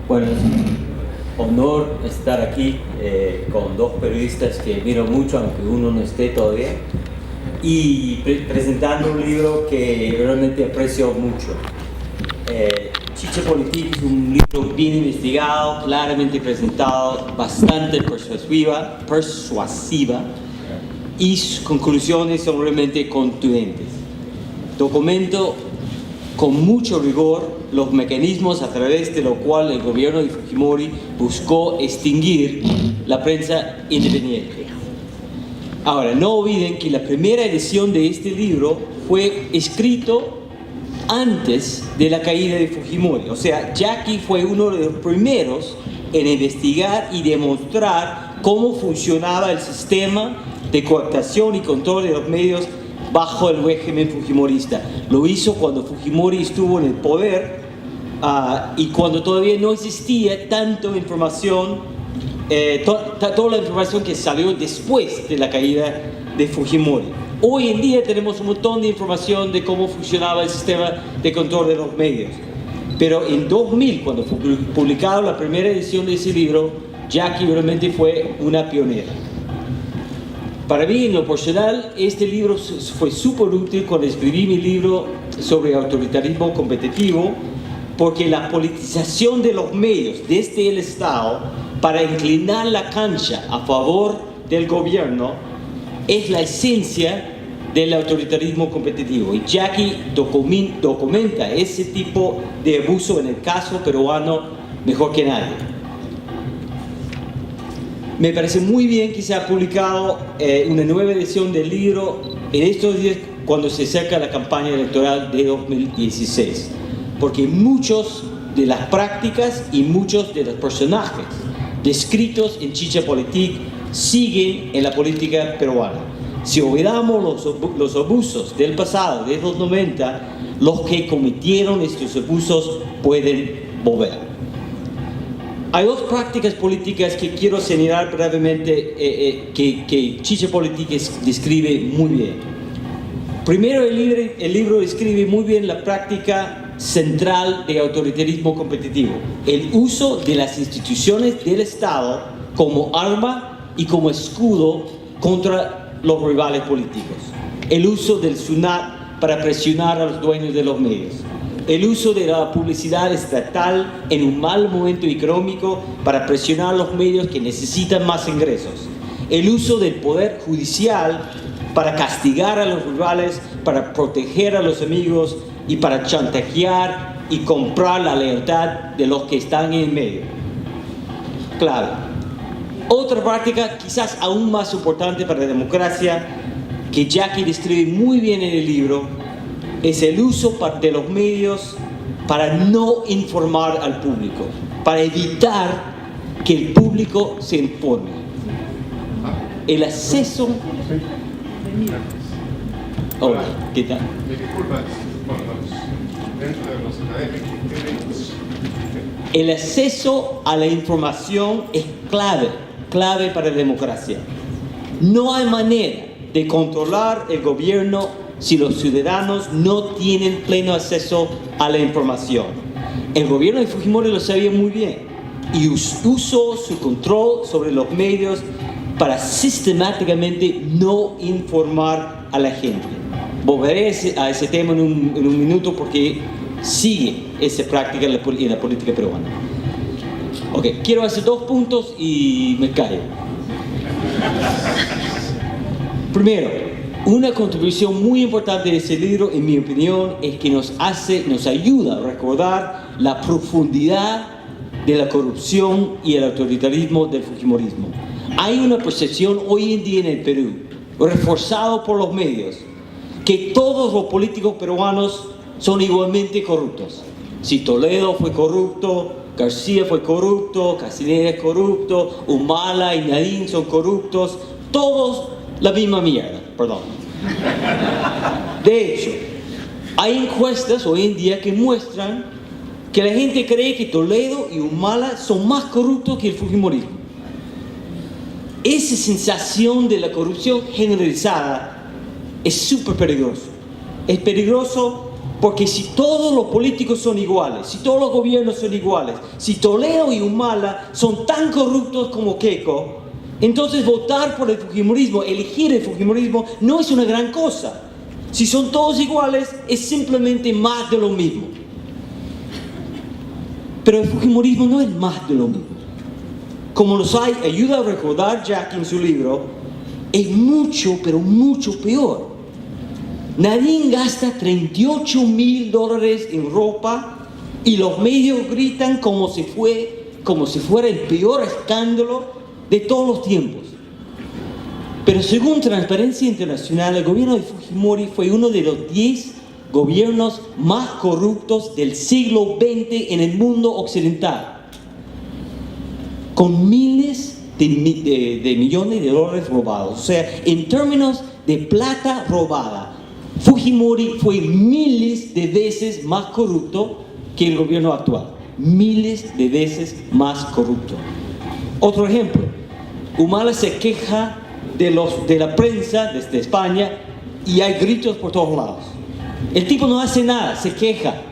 Bueno, es un honor estar aquí con dos periodistas que admiro mucho, aunque uno no esté todavía, y presentando un libro que realmente aprecio mucho. Chicha Politik es un libro bien investigado, claramente presentado, bastante persuasiva, y sus conclusiones son realmente contundentes. Documento con mucho rigor los mecanismos a través de los cuales el gobierno de Fujimori buscó extinguir la prensa independiente. Ahora, no olviden que la primera edición de este libro fue escrito antes de la caída de Fujimori. O sea, Jackie fue uno de los primeros en investigar y demostrar cómo funcionaba el sistema de cooptación y control de los medios bajo el régimen fujimorista. Lo hizo cuando Fujimori estuvo en el poder y cuando todavía no existía tanta información, toda la información que salió después de la caída de Fujimori. Hoy en día tenemos un montón de información de cómo funcionaba el sistema de control de los medios. Pero en 2000, cuando fue publicada la primera edición de ese libro, Jackie realmente fue una pionera. Para mí, en lo personal, este libro fue súper útil cuando escribí mi libro sobre autoritarismo competitivo, porque la politización de los medios desde el Estado para inclinar la cancha a favor del gobierno es la esencia del autoritarismo competitivo. Y Jackie documenta ese tipo de abuso en el caso peruano mejor que nadie. Me parece muy bien que se ha publicado una nueva edición del libro en estos días cuando se acerca la campaña electoral de 2016, porque muchos de las prácticas y muchos de los personajes descritos en Chicha Politik siguen en la política peruana. Si olvidamos los abusos del pasado, de los 90, los que cometieron estos abusos pueden volver. Hay dos prácticas políticas que quiero señalar brevemente que Chicha Politik describe muy bien. Primero, el libro describe muy bien la práctica central de autoritarismo competitivo, el uso de las instituciones del Estado como arma y como escudo contra los rivales políticos, el uso del SUNAT para presionar a los dueños de los medios, el uso de la publicidad estatal en un mal momento económico para presionar a los medios que necesitan más ingresos, el uso del poder judicial para castigar a los rivales, para proteger a los amigos y para chantajear y comprar la lealtad de los que están en el medio. Clave. Otra práctica, quizás aún más importante para la democracia, que Jackie describe muy bien en el libro, es el uso de los medios para no informar al público, para evitar que el público se informe. El acceso... Hola, ¿qué tal? Me disculpas por dentro de los académicos. El acceso a la información es clave para la democracia. No hay manera de controlar el gobierno si los ciudadanos no tienen pleno acceso a la información. El gobierno de Fujimori lo sabía muy bien y usó su control sobre los medios para sistemáticamente no informar a la gente. Volveré a ese tema en un minuto porque sigue esa práctica en la política peruana. Ok, quiero hacer dos puntos y me callo. Primero, una contribución muy importante de ese libro, en mi opinión, es que nos ayuda a recordar la profundidad de la corrupción y el autoritarismo del fujimorismo. Hay una percepción hoy en día en el Perú, reforzado por los medios, que todos los políticos peruanos son igualmente corruptos. Si Toledo fue corrupto, García fue corrupto, Casinera es corrupto, Humala y Nadine son corruptos, todos la misma mierda, perdón. De hecho, hay encuestas hoy en día que muestran que la gente cree que Toledo y Humala son más corruptos que el fujimorismo. Esa sensación de la corrupción generalizada es súper peligroso. Es peligroso Porque si todos los políticos son iguales, si todos los gobiernos son iguales, si Toledo y Humala son tan corruptos como Keiko, entonces votar por el fujimorismo, elegir el fujimorismo, no es una gran cosa. Si son todos iguales, es simplemente más de lo mismo. Pero el fujimorismo no es más de lo mismo. Como nos ayuda a recordar Jack en su libro, es mucho, pero mucho peor. Nadie gasta $38,000 en ropa y los medios gritan como si fuera el peor escándalo de todos los tiempos. Pero según Transparencia Internacional, el gobierno de Fujimori fue uno de los 10 gobiernos más corruptos del siglo XX en el mundo occidental, con miles de millones de dólares robados. O sea, en términos de plata robada, Fujimori fue miles de veces más corrupto que el gobierno actual. Miles de veces más corrupto. Otro ejemplo, Humala se queja de la prensa desde España y hay gritos por todos lados. El tipo no hace nada, se queja.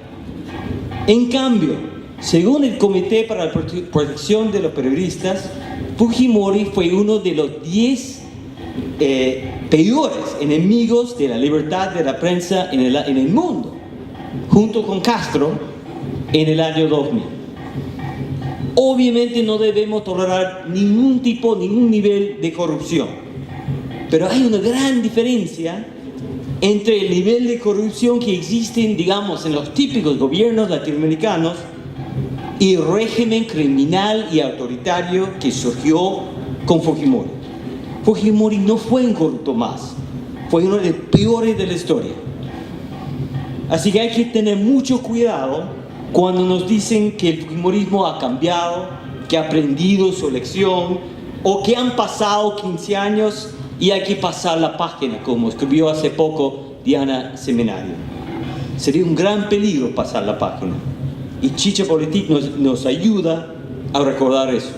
En cambio, según el Comité para la Protección de los Periodistas, Fujimori fue uno de los 10 peores enemigos de la libertad de la prensa en el mundo, junto con Castro en el año 2000. Obviamente no debemos tolerar ningún nivel de corrupción, pero hay una gran diferencia entre el nivel de corrupción que existen, digamos, en los típicos gobiernos latinoamericanos y el régimen criminal y autoritario que surgió con Fujimori. Fujimori no fue un corrupto más, fue uno de los peores de la historia. Así que hay que tener mucho cuidado cuando nos dicen que el fujimorismo ha cambiado, que ha aprendido su lección, o que han pasado 15 años y hay que pasar la página, como escribió hace poco Diana Seminario. Sería un gran peligro pasar la página. Y Chicha Politik nos ayuda a recordar eso.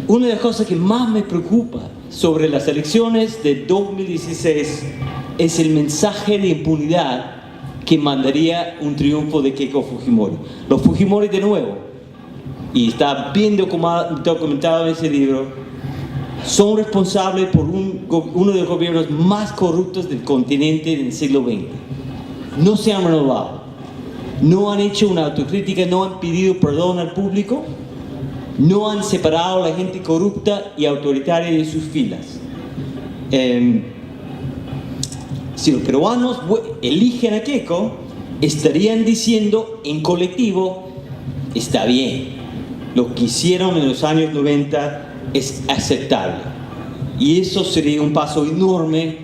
Una de las cosas que más me preocupa sobre las elecciones de 2016 es el mensaje de impunidad que mandaría un triunfo de Keiko Fujimori. Los Fujimori, de nuevo, y está bien documentado en ese libro, son responsables por uno de los gobiernos más corruptos del continente del siglo XX. No se han renovado, no han hecho una autocrítica, no han pedido perdón al público, no han separado a la gente corrupta y autoritaria de sus filas. Si los peruanos eligen a Keiko, estarían diciendo en colectivo, está bien, lo que hicieron en los años 90 es aceptable. Y eso sería un paso enorme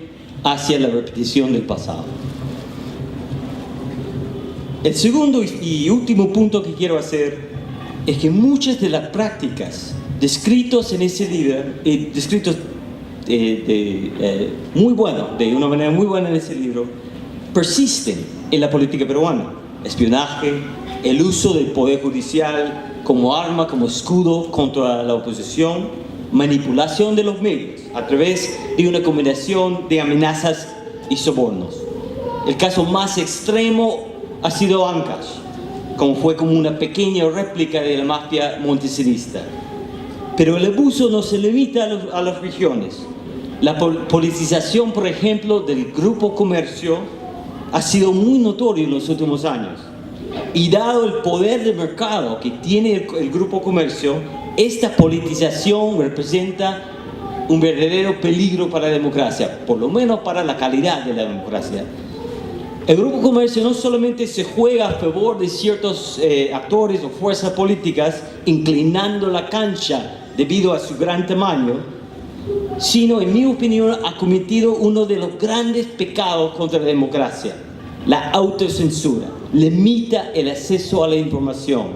hacia la repetición del pasado. El segundo y último punto que quiero hacer es que muchas de las prácticas descritos en ese libro, descritos muy bueno, de una manera muy buena en ese libro, persisten en la política peruana. Espionaje, el uso del poder judicial como arma, como escudo contra la oposición, manipulación de los medios a través de una combinación de amenazas y sobornos. El caso más extremo ha sido Ancash, fue como una pequeña réplica de la mafia monteserista. Pero el abuso no se limita a las regiones. La politización, por ejemplo, del Grupo Comercio ha sido muy notorio en los últimos años. Y dado el poder de mercado que tiene el Grupo Comercio, esta politización representa un verdadero peligro para la democracia, por lo menos para la calidad de la democracia. El Grupo Comercio no solamente se juega a favor de ciertos actores o fuerzas políticas, inclinando la cancha debido a su gran tamaño, sino, en mi opinión, ha cometido uno de los grandes pecados contra la democracia: la autocensura. Limita el acceso a la información.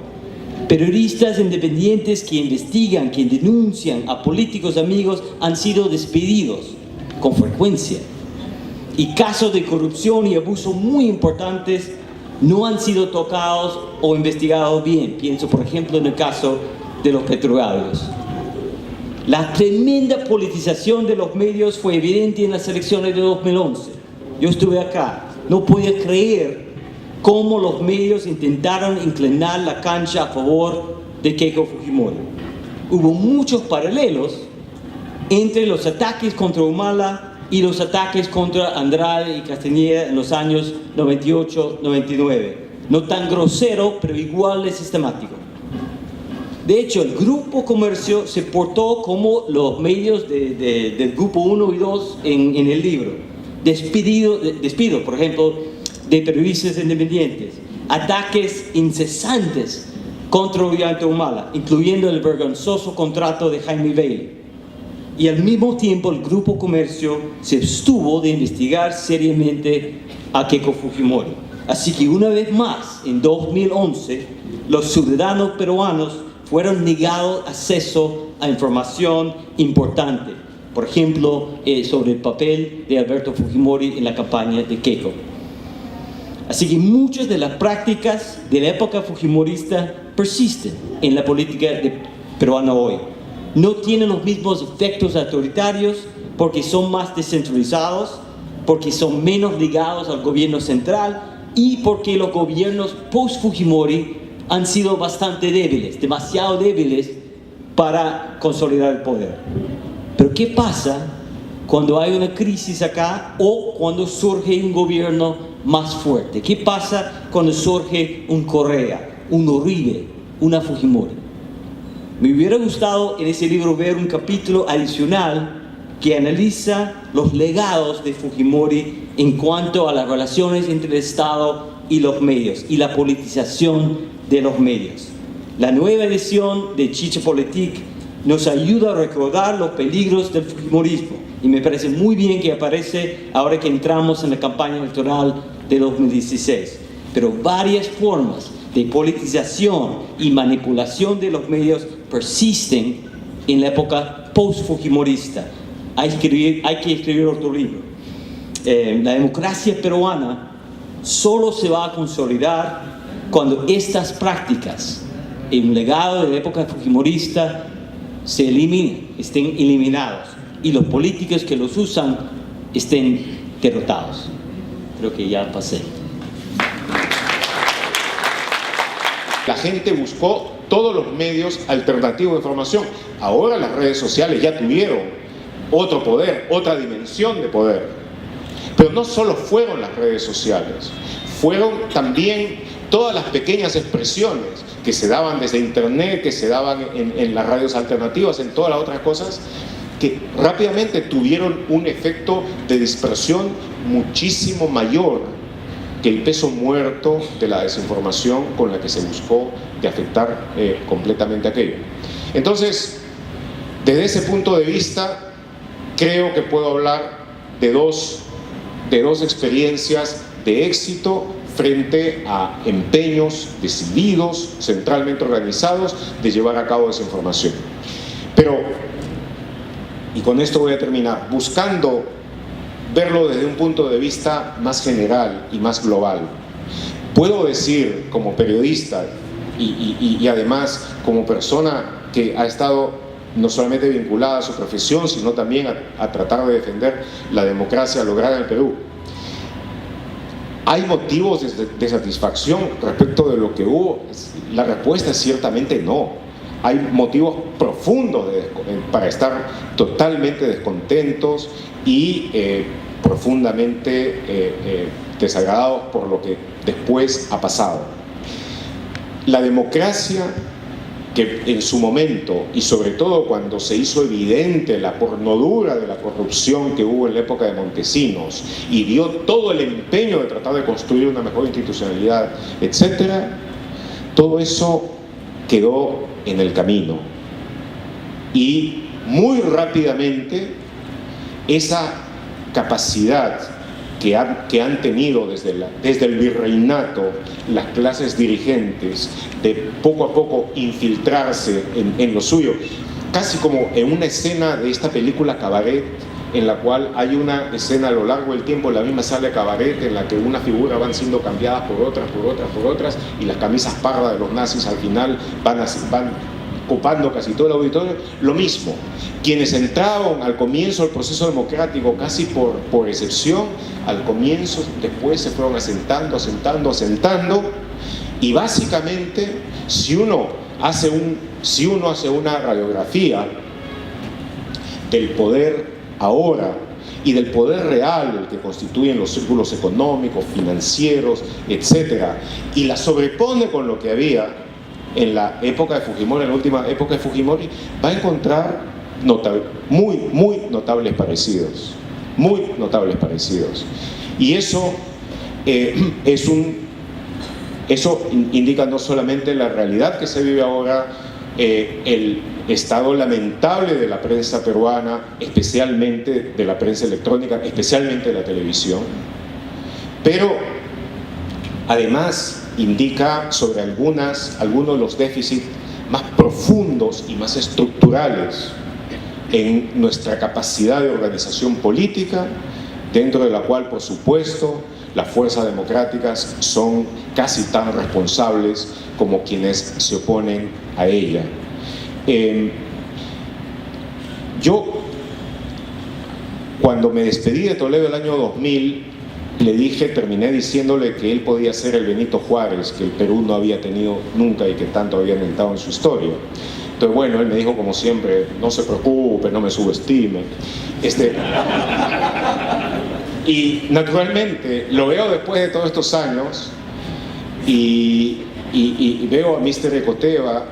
Periodistas independientes que investigan, que denuncian a políticos amigos han sido despedidos con frecuencia. Y casos de corrupción y abuso muy importantes no han sido tocados o investigados bien. Pienso, por ejemplo, en el caso de los petroleros. La tremenda politización de los medios fue evidente en las elecciones de 2011. Yo estuve acá. no podía creer cómo los medios intentaron inclinar la cancha a favor de Keiko Fujimori. Hubo muchos paralelos entre los ataques contra Humala y los ataques contra Andrade y Castañeda en los años 98-99. No tan grosero, pero igual de sistemático. De hecho, el Grupo Comercio se portó como los medios del Grupo 1 y 2 en el libro. Despido, por ejemplo, de periodistas independientes. Ataques incesantes contra Ollanta Humala, incluyendo el vergonzoso contrato de Jaime Bailey. Y al mismo tiempo el Grupo Comercio se abstuvo de investigar seriamente a Keiko Fujimori. Así que una vez más, en 2011, los ciudadanos peruanos fueron negados acceso a información importante. Por ejemplo, sobre el papel de Alberto Fujimori en la campaña de Keiko. Así que muchas de las prácticas de la época fujimorista persisten en la política peruana hoy. No tienen los mismos efectos autoritarios porque son más descentralizados, porque son menos ligados al gobierno central y porque los gobiernos post-Fujimori han sido bastante débiles, demasiado débiles para consolidar el poder. Pero ¿qué pasa cuando hay una crisis acá o cuando surge un gobierno más fuerte? ¿Qué pasa cuando surge un Correa, un Uribe, una Fujimori? Me hubiera gustado en ese libro ver un capítulo adicional que analiza los legados de Fujimori en cuanto a las relaciones entre el Estado y los medios y la politización de los medios. La nueva edición de Chichapolitik nos ayuda a recordar los peligros del fujimorismo y me parece muy bien que aparece ahora que entramos en la campaña electoral de 2016. Pero varias formas de politización y manipulación de los medios persisten en la época post-fujimorista. Hay que escribir otro libro. La democracia peruana solo se va a consolidar cuando estas prácticas, el legado de la época fujimorista, se eliminen, estén eliminados y los políticos que los usan estén derrotados. Creo que ya pasé. La gente buscó todos los medios alternativos de información. Ahora las redes sociales ya tuvieron otro poder, otra dimensión de poder. Pero no solo fueron las redes sociales, fueron también todas las pequeñas expresiones que se daban desde internet, que se daban en las radios alternativas, en todas las otras cosas, que rápidamente tuvieron un efecto de dispersión muchísimo mayor que el peso muerto de la desinformación con la que se buscó de afectar completamente aquello. Entonces, desde ese punto de vista, creo que puedo hablar de dos experiencias de éxito frente a empeños decididos, centralmente organizados, de llevar a cabo esa información. Pero, y con esto voy a terminar, buscando verlo desde un punto de vista más general y más global, puedo decir como periodista y además como persona que ha estado no solamente vinculada a su profesión, sino también a tratar de defender la democracia lograda en el Perú. ¿Hay motivos de satisfacción respecto de lo que hubo? La respuesta es ciertamente no. Hay motivos profundos para estar totalmente descontentos y profundamente desagradados por lo que después ha pasado. La democracia, que en su momento, y sobre todo cuando se hizo evidente la pornodura de la corrupción que hubo en la época de Montesinos y dio todo el empeño de tratar de construir una mejor institucionalidad, etcétera, todo eso quedó en el camino. Y muy rápidamente esa capacidad que han tenido desde el virreinato las clases dirigentes de poco a poco infiltrarse en lo suyo, casi como en una escena de esta película Cabaret, en la cual hay una escena a lo largo del tiempo en la misma sala de Cabaret en la que unas figuras van siendo cambiadas por otras, y las camisas pardas de los nazis al final van ocupando casi todo el auditorio, lo mismo. Quienes entraron al comienzo del proceso democrático casi por excepción, al comienzo, después se fueron asentando, y básicamente si uno hace una radiografía del poder ahora y del poder real, el que constituyen los círculos económicos, financieros, etcétera, y la sobrepone con lo que había en la época de Fujimori, en la última época de Fujimori, va a encontrar muy notables parecidos, y eso eso indica no solamente la realidad que se vive ahora, el estado lamentable de la prensa peruana, especialmente de la prensa electrónica, especialmente de la televisión, pero además indica sobre algunos de los déficits más profundos y más estructurales en nuestra capacidad de organización política, dentro de la cual, por supuesto, las fuerzas democráticas son casi tan responsables como quienes se oponen a ella. Yo, cuando me despedí de Toledo el año 2000, terminé diciéndole que él podía ser el Benito Juárez, que el Perú no había tenido nunca y que tanto había necesitado en su historia. Entonces, bueno, él me dijo, como siempre, no se preocupe, no me subestime. Y naturalmente lo veo después de todos estos años y veo a Mr. Ecoteva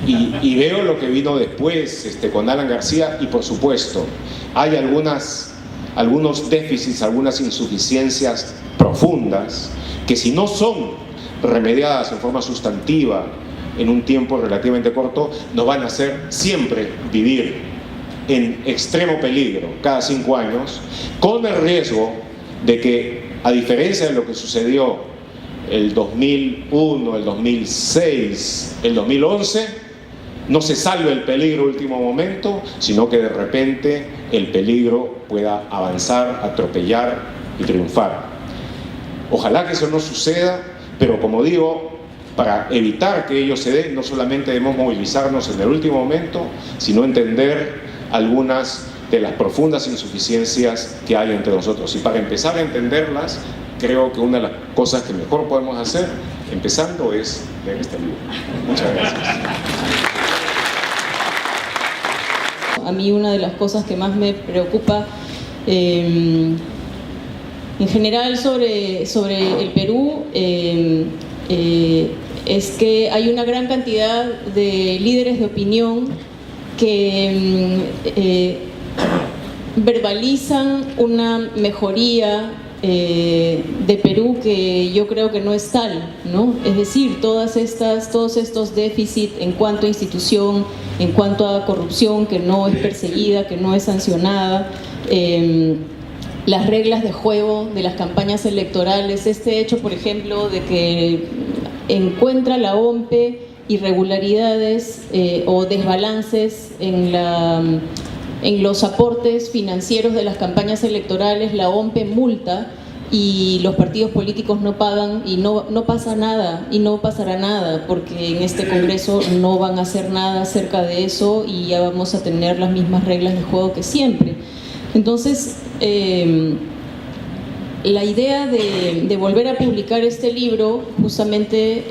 y veo lo que vino después con Alan García, y por supuesto hay algunos déficits, algunas insuficiencias profundas que, si no son remediadas en forma sustantiva en un tiempo relativamente corto, nos van a hacer siempre vivir en extremo peligro cada 5 años, con el riesgo de que, a diferencia de lo que sucedió el 2001, el 2006, el 2011, no se salve el peligro último momento, sino que de repente el peligro pueda avanzar, atropellar y triunfar. Ojalá que eso no suceda, pero como digo, para evitar que ello se dé, no solamente debemos movilizarnos en el último momento, sino entender algunas de las profundas insuficiencias que hay entre nosotros. Y para empezar a entenderlas, creo que una de las cosas que mejor podemos hacer, empezando, es leer este libro. Muchas gracias. A mí una de las cosas que más me preocupa en general sobre el Perú es que hay una gran cantidad de líderes de opinión que verbalizan una mejoría de Perú que yo creo que no es tal, ¿no? Es decir, todos estos déficits en cuanto a institución, en cuanto a corrupción que no es perseguida, que no es sancionada, las reglas de juego de las campañas electorales, este hecho, por ejemplo, de que encuentra la OMPE irregularidades o desbalances en los aportes financieros de las campañas electorales, la OMPE multa y los partidos políticos no pagan, y no pasa nada y no pasará nada, porque en este Congreso no van a hacer nada acerca de eso y ya vamos a tener las mismas reglas de juego que siempre. Entonces, la idea de volver a publicar este libro justamente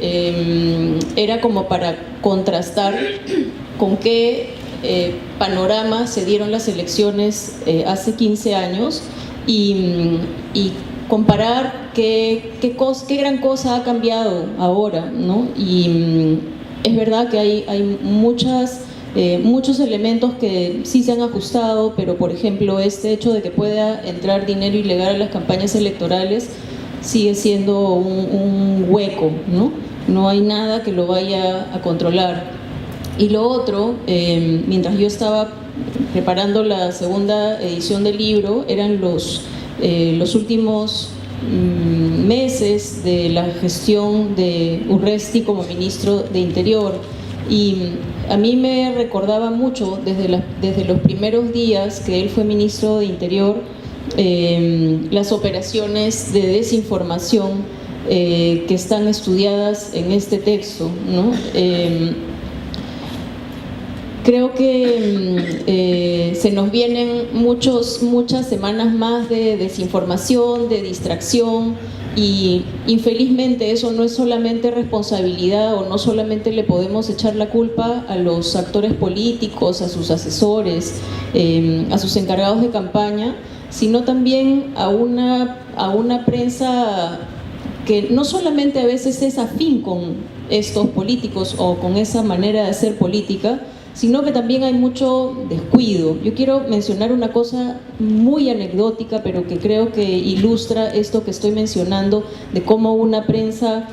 era como para contrastar con qué panorama se dieron las elecciones hace 15 años y comparar qué gran cosa ha cambiado ahora, ¿no? Y es verdad que hay muchos elementos que sí se han ajustado, pero por ejemplo este hecho de que pueda entrar dinero ilegal a las campañas electorales sigue siendo un hueco, ¿no? No hay nada que lo vaya a controlar. Y lo otro, mientras yo estaba preparando la segunda edición del libro, eran los últimos meses de la gestión de Urresti como ministro de Interior, y a mí me recordaba mucho desde los primeros días que él fue ministro de Interior, las operaciones de desinformación que están estudiadas en este texto, ¿no? Creo que se nos vienen muchas semanas más de desinformación, de distracción, y infelizmente eso no es solamente responsabilidad, o no solamente le podemos echar la culpa a los actores políticos, a sus asesores, a sus encargados de campaña, sino también a una prensa que no solamente a veces es afín con estos políticos o con esa manera de hacer política, sino que también hay mucho descuido. Yo quiero mencionar una cosa muy anecdótica, pero que creo que ilustra esto que estoy mencionando, de cómo una prensa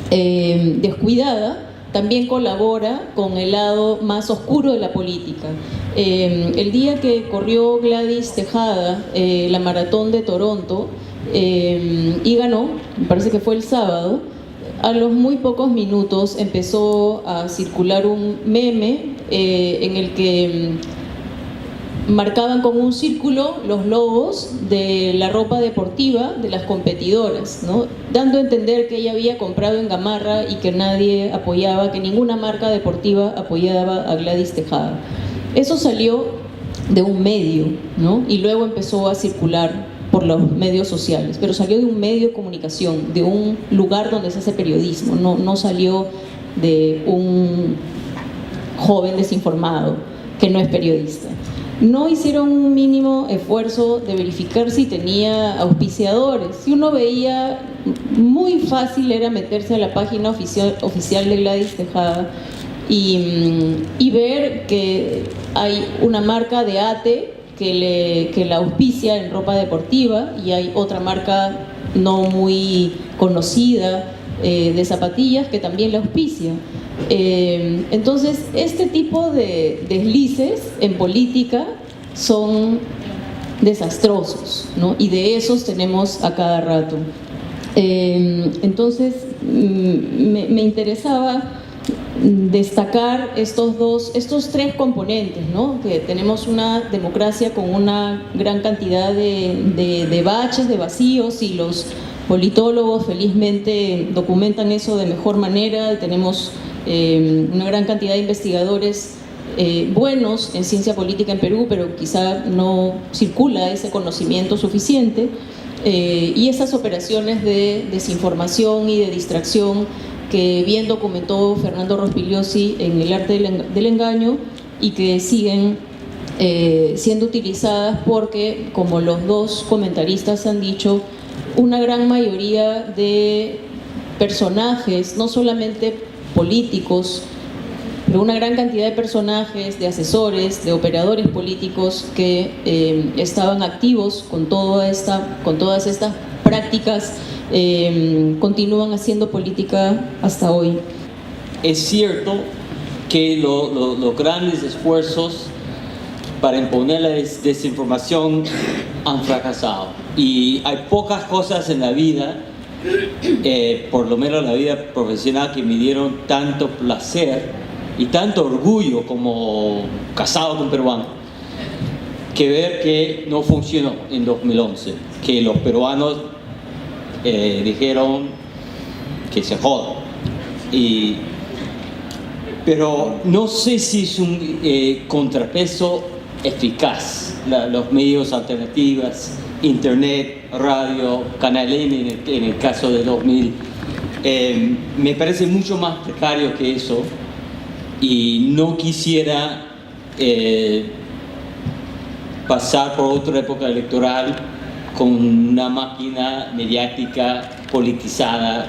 descuidada también colabora con el lado más oscuro de la política. El día que corrió Gladys Tejada la maratón de Toronto y ganó, me parece que fue el sábado, a los muy pocos minutos empezó a circular un meme en el que marcaban con un círculo los logos de la ropa deportiva de las competidoras, ¿no? Dando a entender que ella había comprado en Gamarra y que nadie apoyaba, que ninguna marca deportiva apoyaba a Gladys Tejada. Eso salió de un medio, ¿no? Y luego empezó a circular por los medios sociales, pero salió de un medio de comunicación, de un lugar donde se hace periodismo, no salió de un joven desinformado que no es periodista. No hicieron un mínimo esfuerzo de verificar si tenía auspiciadores. Si uno veía, muy fácil era meterse a la página oficial de Gladys Tejada y ver que hay una marca de ATE que la auspicia en ropa deportiva, y hay otra marca no muy conocida de zapatillas que también la auspicia. Entonces, este tipo de deslices en política son desastrosos, ¿no? Y de esos tenemos a cada rato. Entonces, me interesaba destacar estos tres componentes, ¿no? Que tenemos una democracia con una gran cantidad de baches, de vacíos, y los politólogos felizmente documentan eso de mejor manera. Tenemos una gran cantidad de investigadores buenos en ciencia política en Perú, pero quizá no circula ese conocimiento suficiente, y esas operaciones de desinformación y de distracción que bien documentó Fernando Rospigliosi en El arte del engaño, y que siguen siendo utilizadas porque, como los dos comentaristas han dicho, una gran mayoría de personajes, no solamente políticos, pero una gran cantidad de personajes, de asesores, de operadores políticos que estaban activos con todas estas prácticas, continúan haciendo política hasta hoy. Es cierto que los grandes esfuerzos para imponer la desinformación han fracasado, y hay pocas cosas en la vida, por lo menos la vida profesional, que me dieron tanto placer y tanto orgullo como casado con peruano, que ver que no funcionó en 2011, que los peruanos dijeron que se jodan. Pero no sé si es un contrapeso eficaz. Los medios alternativos, internet, radio, Canal N en el caso de 2000, me parece mucho más precario que eso, y no quisiera pasar por otra época electoral con una máquina mediática politizada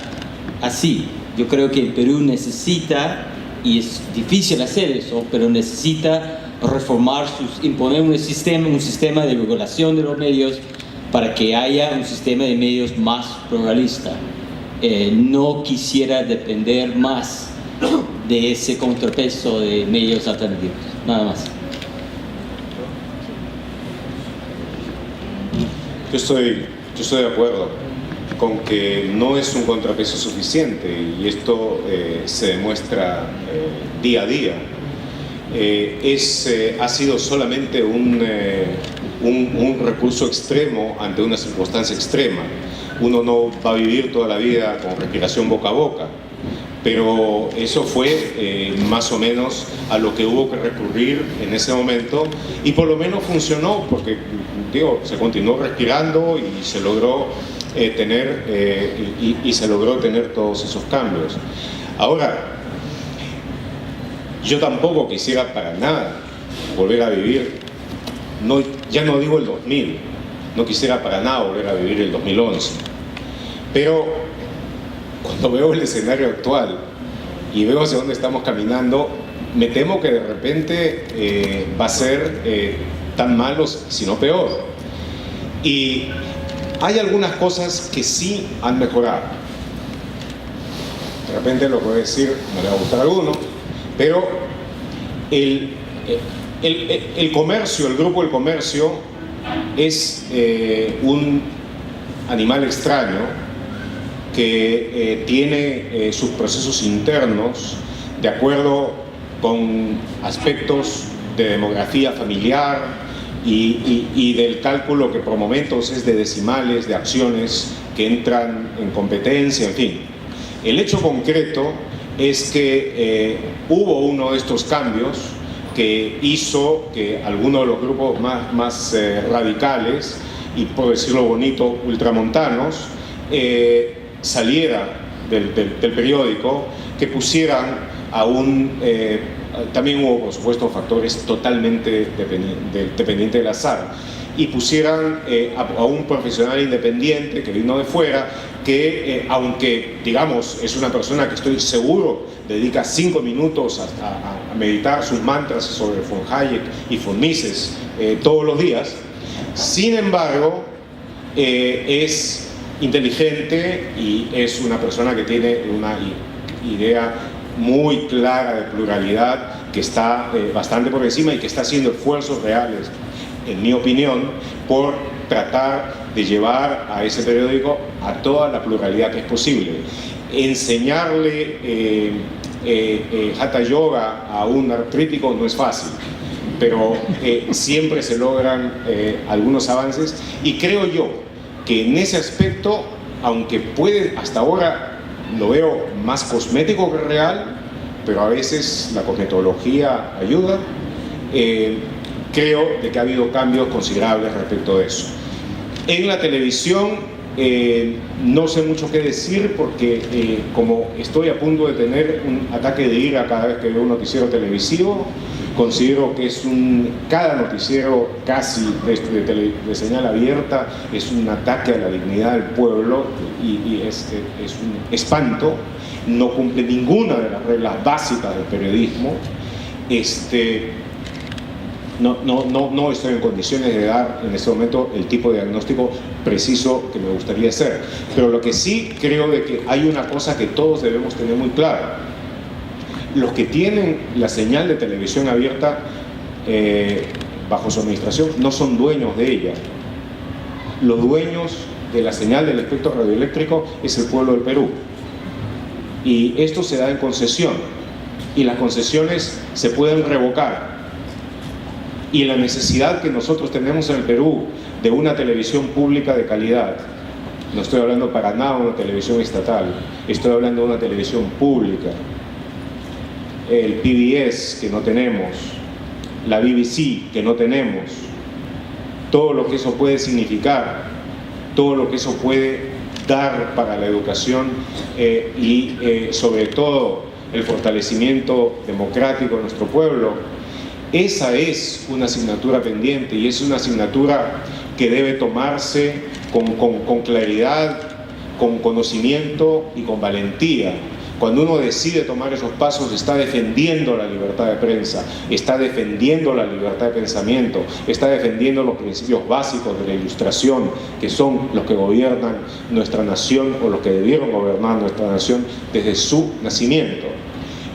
así. Yo creo que el Perú necesita, y es difícil hacer eso, pero necesita reformar, imponer un sistema de regulación de los medios para que haya un sistema de medios más pluralista. No quisiera depender más de ese contrapeso de medios alternativos. Nada más. Yo estoy de acuerdo con que no es un contrapeso suficiente, y esto se demuestra día a día. Ha sido solamente un recurso extremo ante una circunstancia extrema. Uno no va a vivir toda la vida con respiración boca a boca, pero eso fue más o menos a lo que hubo que recurrir en ese momento, y por lo menos funcionó, porque digo, se continuó respirando y se logró tener todos esos cambios. Ahora, yo tampoco quisiera para nada volver a vivir, ya no digo el 2000, no quisiera para nada volver a vivir el 2011, pero cuando veo el escenario actual y veo hacia dónde estamos caminando, me temo que de repente va a ser tan malo, si no peor. Y hay algunas cosas que sí han mejorado. De repente lo que voy a decir no le va a gustar a alguno, pero el comercio, el grupo del comercio, es un animal extraño que tiene sus procesos internos de acuerdo con aspectos de demografía familiar y del cálculo que por momentos es de decimales, de acciones que entran en competencia, en fin. El hecho concreto es que hubo uno de estos cambios que hizo que algunos de los grupos más radicales y, por decirlo bonito, ultramontanos, saliera del periódico, que pusieran a también hubo por supuesto factores totalmente dependientes del azar, y pusieran a un profesional independiente que vino de fuera, que aunque digamos es una persona que estoy seguro dedica 5 minutos a meditar sus mantras sobre von Hayek y von Mises todos los días, sin embargo es inteligente y es una persona que tiene una idea muy clara de pluralidad, que está bastante por encima y que está haciendo esfuerzos reales, en mi opinión, por tratar de llevar a ese periódico a toda la pluralidad que es posible. Enseñarle Hatha Yoga a un artrítico no es fácil, pero siempre se logran algunos avances, y creo yo que en ese aspecto, aunque puede, hasta ahora lo veo más cosmético que real, pero a veces la cosmetología ayuda, creo de que ha habido cambios considerables respecto de eso. En la televisión no sé mucho qué decir, porque como estoy a punto de tener un ataque de ira cada vez que veo un noticiero televisivo, considero que cada noticiero casi de señal abierta es un ataque a la dignidad del pueblo, y es un espanto, no cumple ninguna de las reglas básicas del periodismo. No estoy en condiciones de dar en este momento el tipo de diagnóstico preciso que me gustaría hacer, pero lo que sí creo de que hay una cosa que todos debemos tener muy clara: los que tienen la señal de televisión abierta bajo su administración no son dueños de ella. Los dueños de la señal del espectro radioeléctrico es el pueblo del Perú, y esto se da en concesión, y las concesiones se pueden revocar. Y la necesidad que nosotros tenemos en el Perú de una televisión pública de calidad, no estoy hablando para nada de una televisión estatal, estoy hablando de una televisión pública, el PBS que no tenemos, la BBC que no tenemos, todo lo que eso puede significar, todo lo que eso puede dar para la educación y sobre todo el fortalecimiento democrático de nuestro pueblo. Esa es una asignatura pendiente, y es una asignatura que debe tomarse con claridad, con conocimiento y con valentía. Cuando uno decide tomar esos pasos, está defendiendo la libertad de prensa, está defendiendo la libertad de pensamiento, está defendiendo los principios básicos de la Ilustración, que son los que gobiernan nuestra nación, o los que debieron gobernar nuestra nación desde su nacimiento.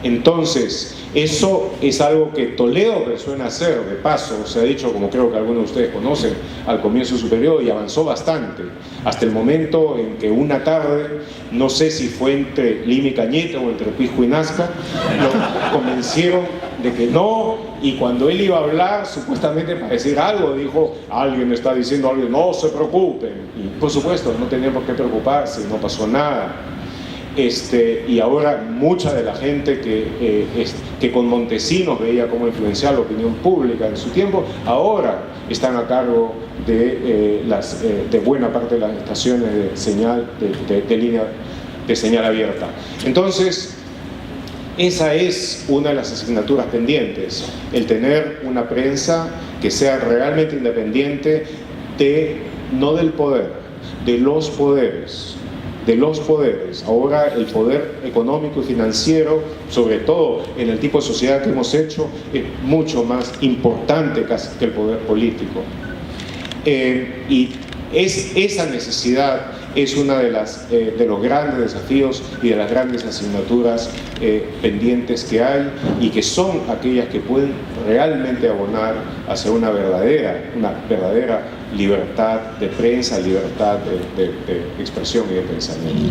Entonces, eso es algo que Toledo pensó en hacer, de paso, se ha dicho, como creo que algunos de ustedes conocen, al comienzo de su periodo, y avanzó bastante, hasta el momento en que una tarde, no sé si fue entre Lima y Cañete o entre Pisco y Nazca, lo convencieron de que no, y cuando él iba a hablar, supuestamente para decir algo, dijo: alguien está diciendo algo, no se preocupen, y por supuesto no tenía por qué preocuparse, no pasó nada. Y ahora mucha de la gente que con Montesinos veía cómo influenciar la opinión pública en su tiempo, ahora están a cargo de buena parte de las estaciones de señal, de línea de señal abierta. Entonces, esa es una de las asignaturas pendientes, el tener una prensa que sea realmente independiente no del poder, de los poderes. Ahora el poder económico y financiero, sobre todo en el tipo de sociedad que hemos hecho, es mucho más importante casi que el poder político. Y esa necesidad es una de los grandes desafíos y de las grandes asignaturas pendientes que hay, y que son aquellas que pueden realmente abonar hacia una verdadera libertad de prensa, libertad de expresión y de pensamiento.